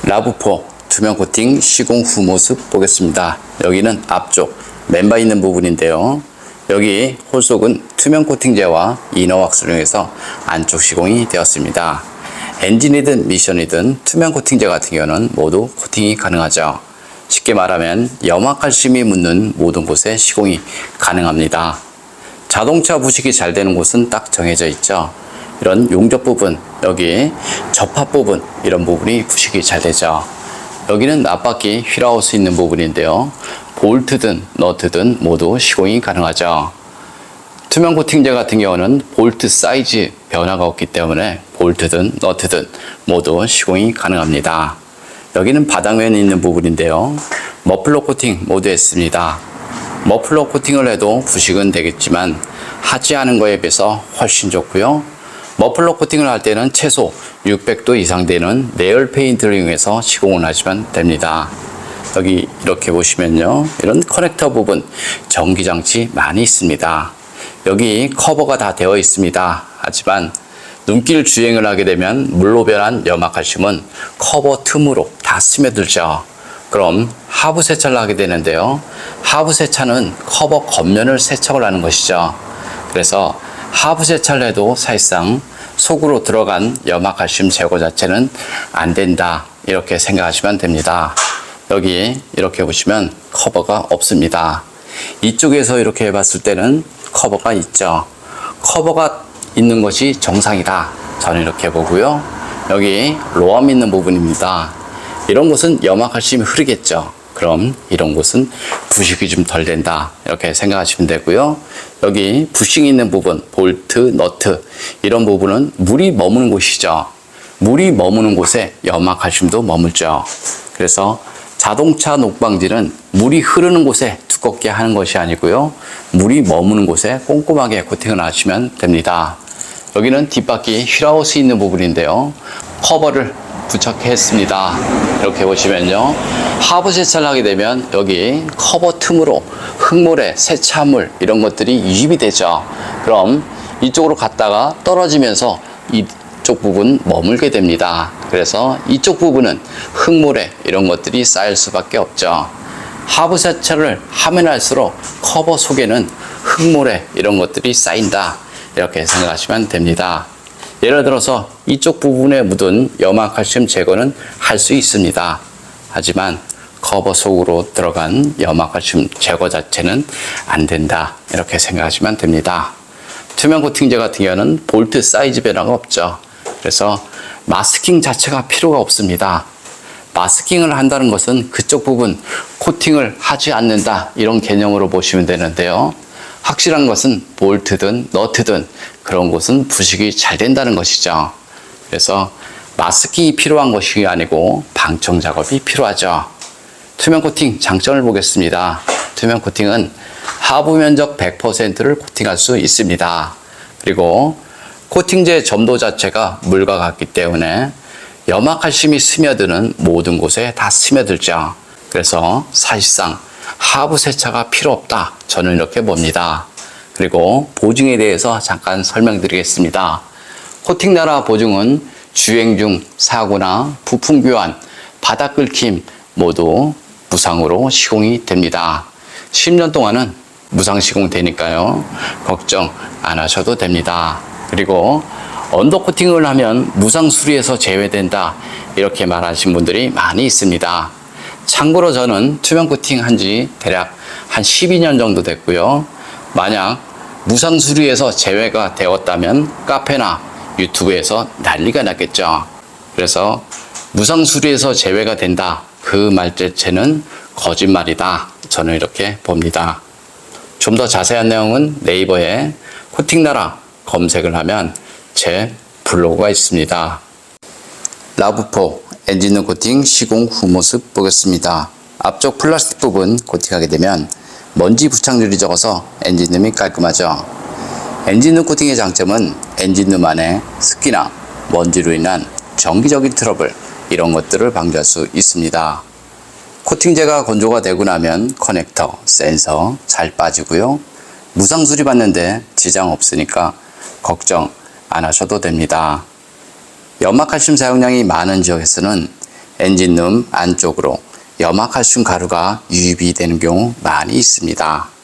라브4 투명 코팅 시공 후 모습 보겠습니다. 여기는 앞쪽 맨바 있는 부분인데요. 여기 홀속은 투명 코팅제와 이너왁스를 이용해서 안쪽 시공이 되었습니다. 엔진이든 미션이든 투명 코팅제 같은 경우는 모두 코팅이 가능하죠. 쉽게 말하면 염화칼슘이 묻는 모든 곳에 시공이 가능합니다. 자동차 부식이 잘 되는 곳은 딱 정해져 있죠. 이런 용접 부분, 여기 접합 부분, 이런 부분이 부식이 잘 되죠. 여기는 앞바퀴 휠하우스 있는 부분인데요. 볼트든 너트든 모두 시공이 가능하죠. 투명 코팅제 같은 경우는 볼트 사이즈 변화가 없기 때문에 볼트든 너트든 모두 시공이 가능합니다. 여기는 바닥면에 있는 부분인데요. 머플러 코팅 모두 했습니다. 머플러 코팅을 해도 부식은 되겠지만 하지 않은 거에 비해서 훨씬 좋고요. 머플러 코팅을 할 때는 최소 600도 이상 되는 레얼 페인트를 이용해서 시공을 하시면 됩니다. 여기 이렇게 보시면요. 이런 커넥터 부분 전기장치 많이 있습니다. 여기 커버가 다 되어 있습니다. 하지만 눈길 주행을 하게 되면 물로 변한 염화칼슘은 커버 틈으로 다 스며들죠. 그럼 하부 세차를 하게 되는데요. 하부 세차는 커버 겉면을 세척을 하는 것이죠. 그래서 하부 세차를 해도 사실상 속으로 들어간 염화칼슘 제거 자체는 안 된다. 이렇게 생각하시면 됩니다. 여기 이렇게 보시면 커버가 없습니다. 이쪽에서 이렇게 해봤을 때는 커버가 있죠. 커버가 있는 것이 정상이다. 저는 이렇게 보고요. 여기 로암 있는 부분입니다. 이런 곳은 염화칼슘이 흐르겠죠. 그럼 이런 곳은 부식이 좀 덜 된다. 이렇게 생각하시면 되고요. 여기 부식 있는 부분, 볼트, 너트 이런 부분은 물이 머무는 곳이죠. 물이 머무는 곳에 염화칼슘도 머물죠. 그래서 자동차 녹방지는 물이 흐르는 곳에 두껍게 하는 것이 아니고요. 물이 머무는 곳에 꼼꼼하게 코팅을 하시면 됩니다. 여기는 뒷바퀴 휠하우스 있는 부분인데요. 커버를 부착했습니다. 이렇게 보시면요. 하부 세차를 하게 되면 여기 커버 틈으로 흙모래, 세차물 이런 것들이 유입이 되죠. 그럼 이쪽으로 갔다가 떨어지면서 이쪽 부분 머물게 됩니다. 그래서 이쪽 부분은 흙모래 이런 것들이 쌓일 수밖에 없죠. 하부 세차를 하면 할수록 커버 속에는 흙모래 이런 것들이 쌓인다. 이렇게 생각하시면 됩니다. 예를 들어서 이쪽 부분에 묻은 염화칼슘 제거는 할 수 있습니다. 하지만 커버 속으로 들어간 염화칼슘 제거 자체는 안 된다. 이렇게 생각하시면 됩니다. 투명 코팅제 같은 경우는 볼트 사이즈 변화가 없죠. 그래서 마스킹 자체가 필요가 없습니다. 마스킹을 한다는 것은 그쪽 부분 코팅을 하지 않는다. 이런 개념으로 보시면 되는데요. 확실한 것은 볼트든 너트든 그런 곳은 부식이 잘 된다는 것이죠. 그래서 마스킹이 필요한 것이 아니고 방청 작업이 필요하죠. 투명 코팅 장점을 보겠습니다. 투명 코팅은 하부 면적 100%를 코팅할 수 있습니다. 그리고 코팅제 점도 자체가 물과 같기 때문에 염화칼슘이 스며드는 모든 곳에 다 스며들죠. 그래서 사실상 하부 세차가 필요 없다. 저는 이렇게 봅니다. 그리고 보증에 대해서 잠깐 설명드리겠습니다. 코팅나라 보증은 주행 중 사고나 부품 교환, 바닥 긁힘 모두 무상으로 시공이 됩니다. 10년 동안은 무상 시공되니까요. 걱정 안 하셔도 됩니다. 그리고 언더 코팅을 하면 무상 수리에서 제외된다. 이렇게 말하신 분들이 많이 있습니다. 참고로 저는 투명 코팅 한지 대략 한 12년 정도 됐고요. 만약 무상 수리에서 제외가 되었다면 카페나 유튜브에서 난리가 났겠죠. 그래서 무상 수리에서 제외가 된다. 그 말 자체는 거짓말이다. 저는 이렇게 봅니다. 좀 더 자세한 내용은 네이버에 코팅나라 검색을 하면 제 블로그가 있습니다. 라브4 엔진룸 코팅 시공 후 모습 보겠습니다. 앞쪽 플라스틱 부분 코팅하게 되면 먼지 부착률이 적어서 엔진룸이 깔끔하죠. 엔진룸 코팅의 장점은 엔진룸 안에 습기나 먼지로 인한 정기적인 트러블 이런 것들을 방지할 수 있습니다. 코팅제가 건조가 되고 나면 커넥터, 센서 잘 빠지고요. 무상 수리 받는데 지장 없으니까 걱정 안 하셔도 됩니다. 염화칼슘 사용량이 많은 지역에서는 엔진룸 안쪽으로 염화칼슘 가루가 유입이 되는 경우 많이 있습니다.